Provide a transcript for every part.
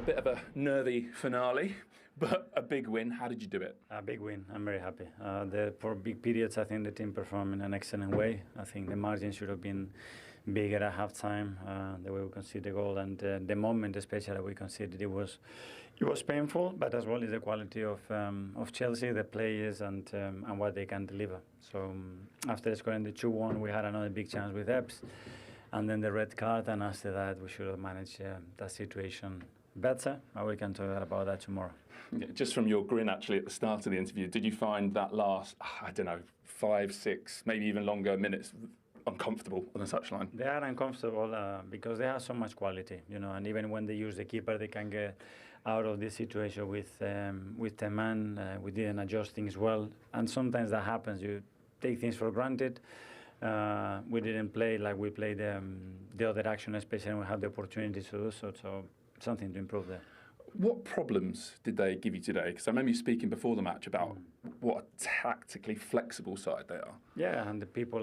a bit of a nervy finale, but a big win. How did you do it? A big win. I'm very happy. For big periods, I think the team performed in an excellent way. I think the margin should have been bigger at halftime, the way we conceded the goal, and the moment especially that we conceded, it was painful, but as well as the quality of Chelsea, the players, and what they can deliver. So after scoring the 2-1, we had another big chance with Epps, and then the red card, and after that, we should have managed that situation better, and we can talk about that tomorrow. Yeah, just from your grin actually at the start of the interview, did you find that last, 5, 6, maybe even longer minutes uncomfortable on the touchline? They are uncomfortable because they have so much quality, and even when they use the keeper, they can get out of this situation with 10 man. We didn't adjust things well, and sometimes that happens. You take things for granted. We didn't play like we played the other action, especially when we had the opportunity to do so. So something to improve there. What problems did they give you today? Because I remember you speaking before the match about what a tactically flexible side they are. Yeah, and the people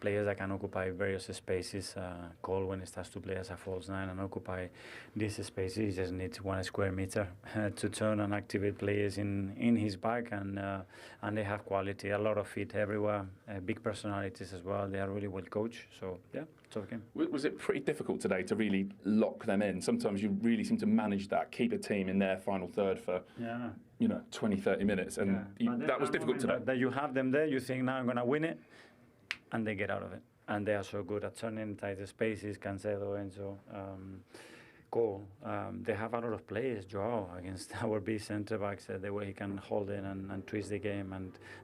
players that can occupy various spaces. Cole, when he starts to play as a false nine and occupy these spaces, he just needs 1 square meter to turn and activate players in his back, and they have quality, a lot of fit everywhere, big personalities as well. They are really well coached, so yeah, it's okay. Was it pretty difficult today to really lock them in? Sometimes you really seem to manage that, keep a team in their final third for 20, 30 minutes, and that was difficult today. That you have them there, you think, now I'm going to win it, and they get out of it. And they are so good at turning tight spaces, Cancelo, Enzo, Cole. They have a lot of players, Joao, against our big centre-backs, the way he can hold in and twist the game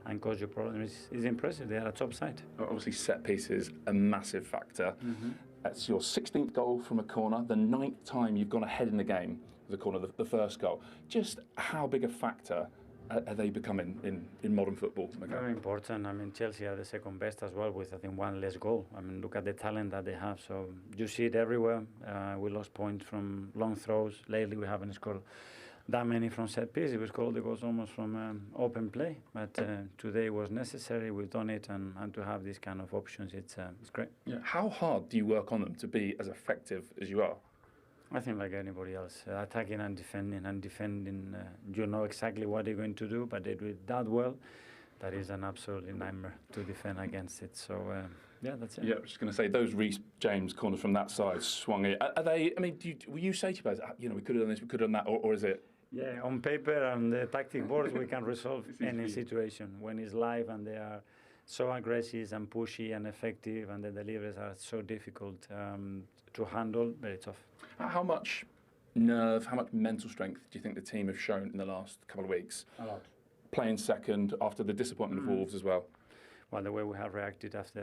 and cause you problems is impressive. They are a top side. Obviously, set pieces, a massive factor. That's your 16th goal from a corner, the 9th time you've gone ahead in the game with a corner, the first goal. Just how big a factor are they becoming in modern football? Very important. I mean, Chelsea are the second best as well with, I think, 1 less goal. I mean, look at the talent that they have. So you see it everywhere. We lost points from long throws. Lately, we haven't scored that many from set pieces. We scored the goals almost from open play. But today was necessary. We've done it. And to have these kind of options, it's great. Yeah. How hard do you work on them to be as effective as you are? I think like anybody else, attacking and defending, you know exactly what they're going to do, but they do it that well. That is an absolutely nightmare to defend against it. So, that's it. Yeah, I was just going to say, those Reece James corners from that side swung it. Are they, I mean, will you say to you guys, we could have done this, we could have done that, or is it? Yeah, on paper and the tactic boards, we can resolve any situation. When it's live and they are so aggressive and pushy and effective, and the deliveries are so difficult to handle, very tough. How much nerve, how much mental strength do you think the team have shown in the last couple of weeks? A lot. Playing second after the disappointment of Wolves as well. Well, the way we have reacted after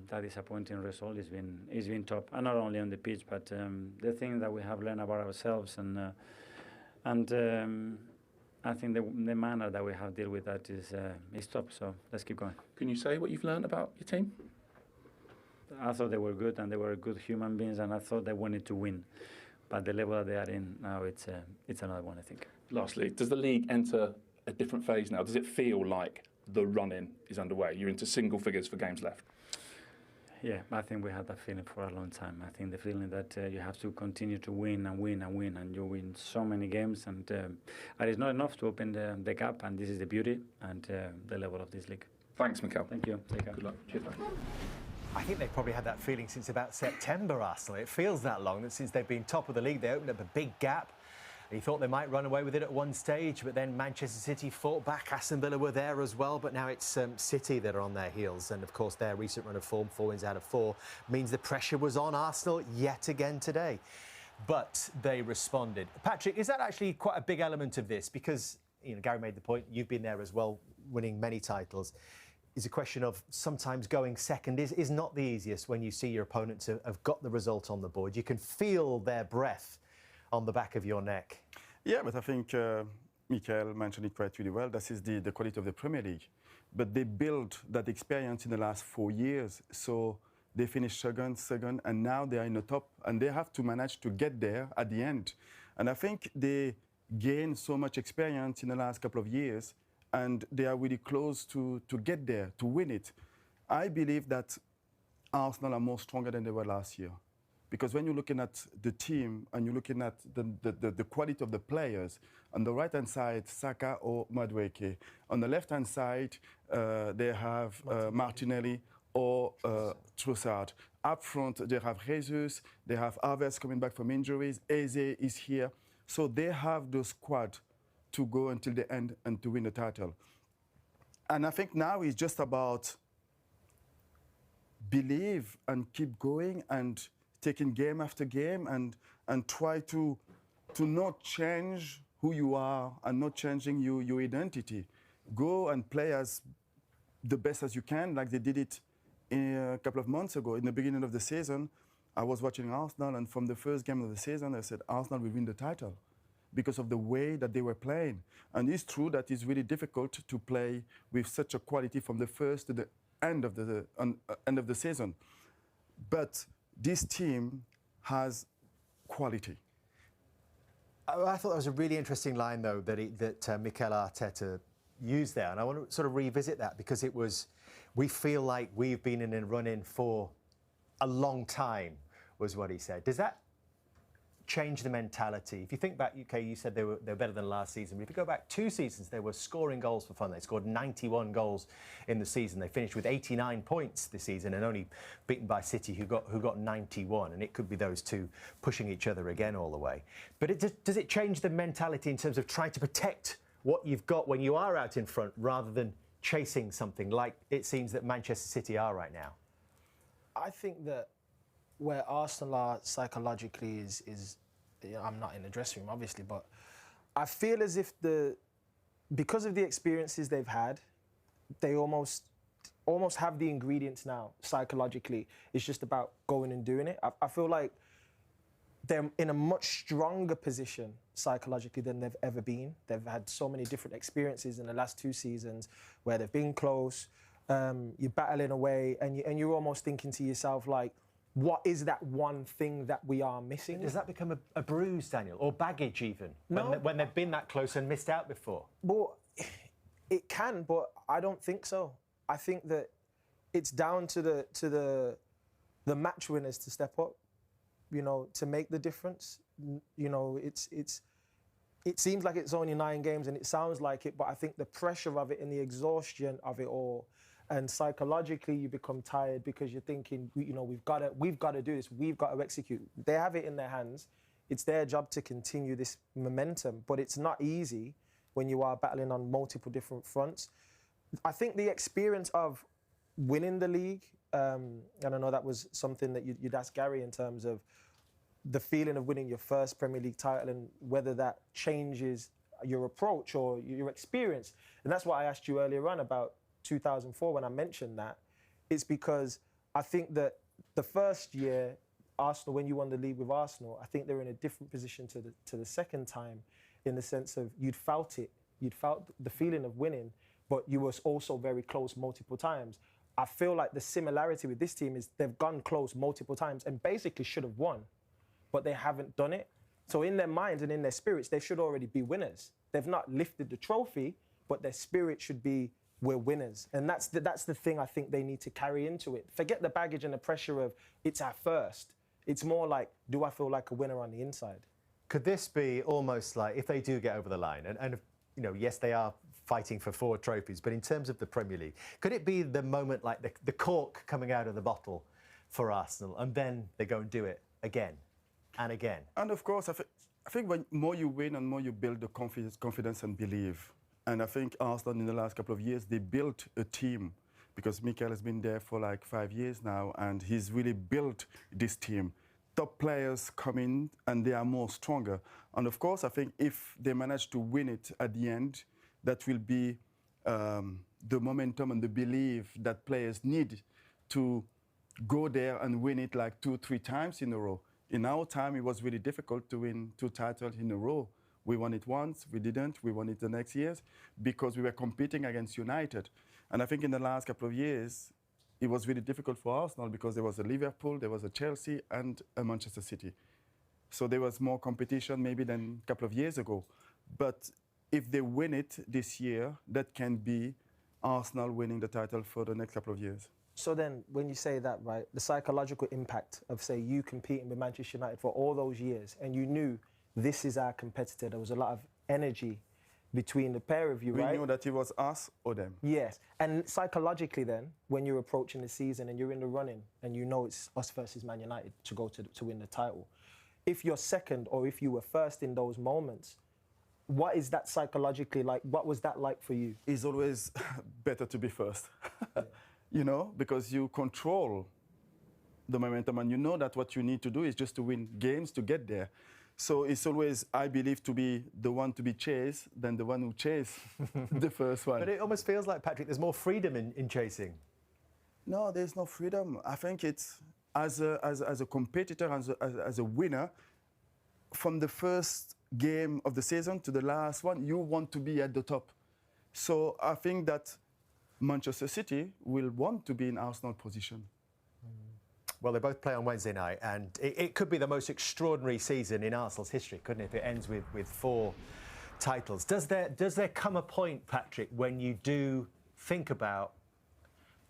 that disappointing result has been top, and not only on the pitch, but the thing that we have learned about ourselves, and I think the manner that we have dealt with that is top. So let's keep going. Can you say what you've learned about your team? I thought they were good, and they were good human beings, and I thought they wanted to win. But the level that they are in now, it's another one, I think. Lastly, does the league enter a different phase now? Does it feel like the run-in is underway? You're into single figures for games left. Yeah, I think we had that feeling for a long time. I think the feeling that you have to continue to win and win and win, and you win so many games, and it's not enough to open the gap, and this is the beauty and the level of this league. Thanks, Mikel. Thank you. Take care. Good luck. Cheers, mate. I think they've probably had that feeling since about September, Arsenal. It feels that long, that since they've been top of the league, they opened up a big gap. He thought they might run away with it at one stage, but then Manchester City fought back. Aston Villa were there as well, but now it's City that are on their heels. And, of course, their recent run of form, 4 wins out of 4, means the pressure was on Arsenal yet again today. But they responded. Patrick, is that actually quite a big element of this? Because, Gary made the point, you've been there as well, winning many titles. Is a question of sometimes going second is not the easiest when you see your opponents have got the result on the board. You can feel their breath on the back of your neck. Yeah, but I think Mikel mentioned it quite really well. This is the quality of the Premier League. But they built that experience in the last 4 years. So they finished second, and now they are in the top. And they have to manage to get there at the end. And I think they gained so much experience in the last couple of years, and they are really close to get there, to win it. I believe that Arsenal are more stronger than they were last year, Because when you're looking at the team and you're looking at the quality of the players, on the right-hand side, Saka or Madueke. On the left-hand side, they have Martinelli or Trossard. Up front, they have Jesus, they have Havertz coming back from injuries, Eze is here. So they have the squad to go until the end and to win the title. And I think now it's just about believe and keep going and taking game after game and try to not change who you are and not changing your identity. Go and play as the best as you can, like they did it a couple of months ago. In the beginning of the season, I was watching Arsenal, and from the first game of the season, I said Arsenal will win the title because of the way that they were playing. And it's true that it's really difficult to play with such a quality from the first to the end of the season. But this team has quality. I thought that was a really interesting line, though, that Mikel Arteta used there. And I want to sort of revisit that because it was, we feel like we've been in a run-in for a long time, was what he said. Does that change the mentality? If you think back, UK, you said they were better than last season. But if you go back 2 seasons, they were scoring goals for fun. They scored 91 goals in the season. They finished with 89 points this season and only beaten by City, who got 91. And it could be those two pushing each other again all the way. But does it change the mentality in terms of trying to protect what you've got when you are out in front rather than chasing something like it seems that Manchester City are right now? I think that where Arsenal are psychologically is I'm not in the dressing room, obviously, but I feel as if because of the experiences they've had, they almost have the ingredients now psychologically. It's just about going and doing it. I feel like they're in a much stronger position psychologically than they've ever been. They've had so many different experiences in the last 2 seasons where they've been close, you're battling away, and you're almost thinking to yourself, like, what is that one thing that we are missing? Does that become a bruise, Daniel, or baggage even, when they've been that close and missed out before? Well, it can, but I don't think so. I think that it's down to the match winners to step up, you know, to make the difference. You know, it seems like it's only 9 games and it sounds like it, but I think the pressure of it and the exhaustion of it all, and psychologically you become tired because you're thinking, you know, we've got to do this, we've got to execute. They have it in their hands. It's their job to continue this momentum, but it's not easy when you are battling on multiple different fronts. I think the experience of winning the league, and I know that was something that you'd ask Gary in terms of the feeling of winning your first Premier League title and whether that changes your approach or your experience. And that's why I asked you earlier on about 2004 when I mentioned that. It's because I think that the first year, Arsenal, when you won the league with Arsenal, I think they're in a different position to the second time, in the sense of you'd felt the feeling of winning, but you were also very close multiple times. I feel like the similarity with this team is they've gone close multiple times and basically should have won, but they haven't done it. So in their minds and in their spirits, they should already be winners. They've not lifted the trophy, but their spirit should be, we're winners. And that's the thing I think they need to carry into it. Forget the baggage and the pressure of it's our first. It's more like, do I feel like a winner on the inside? Could this be almost like, if they do get over the line, and you know, yes, they are fighting for 4 trophies, but in terms of the Premier League, could it be the moment like the cork coming out of the bottle for Arsenal, and then they go and do it again and again? And of course, I think when more you win and more you build the confidence and belief. And I think Arsenal in the last couple of years, they built a team, because Mikel has been there for like 5 years now, and he's really built this team. Top players come in and they are more stronger. And of course, I think if they manage to win it at the end, that will be the momentum and the belief that players need to go there and win it like 2-3 times in a row. In our time, it was really difficult to win 2 titles in a row. We won it once, we didn't, we won it the next years because we were competing against United. And I think in the last couple of years, it was really difficult for Arsenal because there was a Liverpool, there was a Chelsea and a Manchester City. So there was more competition maybe than a couple of years ago. But if they win it this year, that can be Arsenal winning the title for the next couple of years. So then, when you say that, right, the psychological impact of, say, you competing with Manchester United for all those years, and you knew this is our competitor, there was a lot of energy between the pair of you, right? We knew that it was us or them. Yes. And psychologically then, when you're approaching the season and you're in the running and you know it's us versus Man United to go to win the title, if you're second or if you were first in those moments, what is that psychologically like? What was that like for you? It's always better to be first, you know, because you control the momentum and you know that what you need to do is just to win games to get there. So it's always, I believe, to be the one to be chased than the one who chased the first one. But it almost feels like, Patrick, there's more freedom in chasing. No, there's no freedom. I think it's as a competitor, as a winner, from the first game of the season to the last one, you want to be at the top. So I think that Manchester City will want to be in Arsenal position. Well, they both play on Wednesday night, and it could be the most extraordinary season in Arsenal's history, couldn't it, if it ends with 4 titles. Does there come a point, Patrick, when you do think about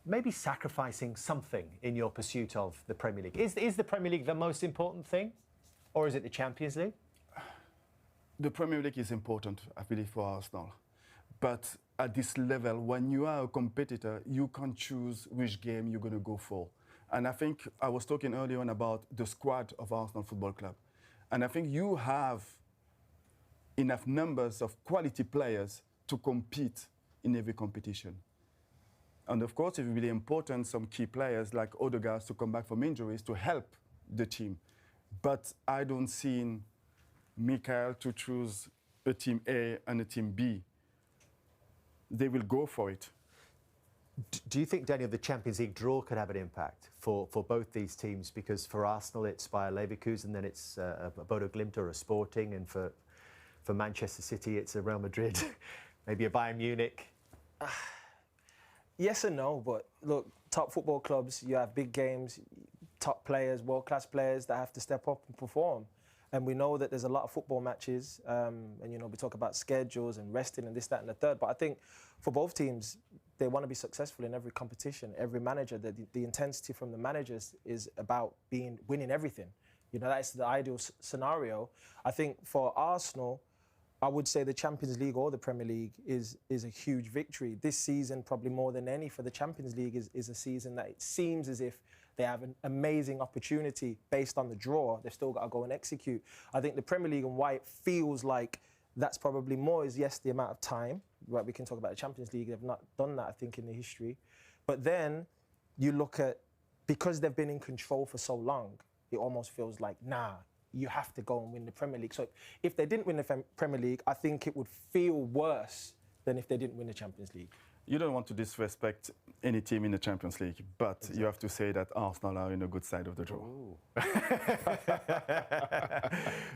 maybe sacrificing something in your pursuit of the Premier League? Is the Premier League the most important thing, or is it the Champions League? The Premier League is important, I believe, for Arsenal. But at this level, when you are a competitor, you can't choose which game you're going to go for. And I think I was talking earlier on about the squad of Arsenal Football Club. And I think you have enough numbers of quality players to compete in every competition. And of course, it's really important, some key players like Odegaard to come back from injuries to help the team. But I don't see Mikel to choose a team A and a team B. They will go for it. Do you think, Daniel, the Champions League draw could have an impact for both these teams? Because for Arsenal, it's Bayer Leverkusen, then it's a Bodo Glimt or a Sporting, and for Manchester City, it's a Real Madrid, maybe a Bayern Munich. Yes and no, but look, top football clubs, you have big games, top players, world-class players that have to step up and perform. And we know that there's a lot of football matches, and, you know, we talk about schedules and resting and this, that, and the third. But I think for both teams, they want to be successful in every competition, every manager. The intensity from the managers is about winning everything. You know, that's the ideal scenario. I think for Arsenal, I would say the Champions League or the Premier League is a huge victory. This season, probably more than any for the Champions League, is a season that it seems as if they have an amazing opportunity based on the draw. They've still got to go and execute. I think the Premier League and why it feels like that's probably more is, yes, the amount of time. Right, we can talk about the Champions League. They've not done that, I think, in the history. But then you look at, because they've been in control for so long, it almost feels like, nah, you have to go and win the Premier League. So if they didn't win the Premier League, I think it would feel worse than if they didn't win the Champions League. You don't want to disrespect any team in the Champions League, but exactly. You have to say that Arsenal are in a good side of the draw.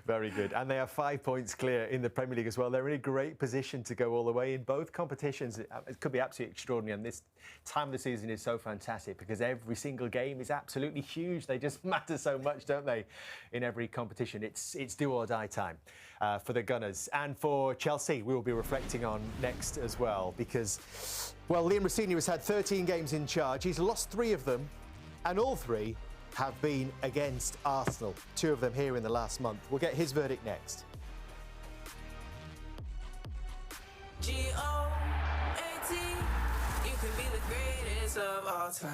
Very good. And they are 5 points clear in the Premier League as well. They're in a great position to go all the way in both competitions. It could be absolutely extraordinary. And this time of the season is so fantastic because every single game is absolutely huge. They just matter so much, don't they, in every competition. It's do or die time for the Gunners. And for Chelsea, we will be reflecting on next as well because, well, Liam Rossini has had 13 games in charge. He's lost 3 of them, and all 3 have been against Arsenal. 2 of them here in the last month. We'll get his verdict next. G-O-A-T, you can be the greatest of all time.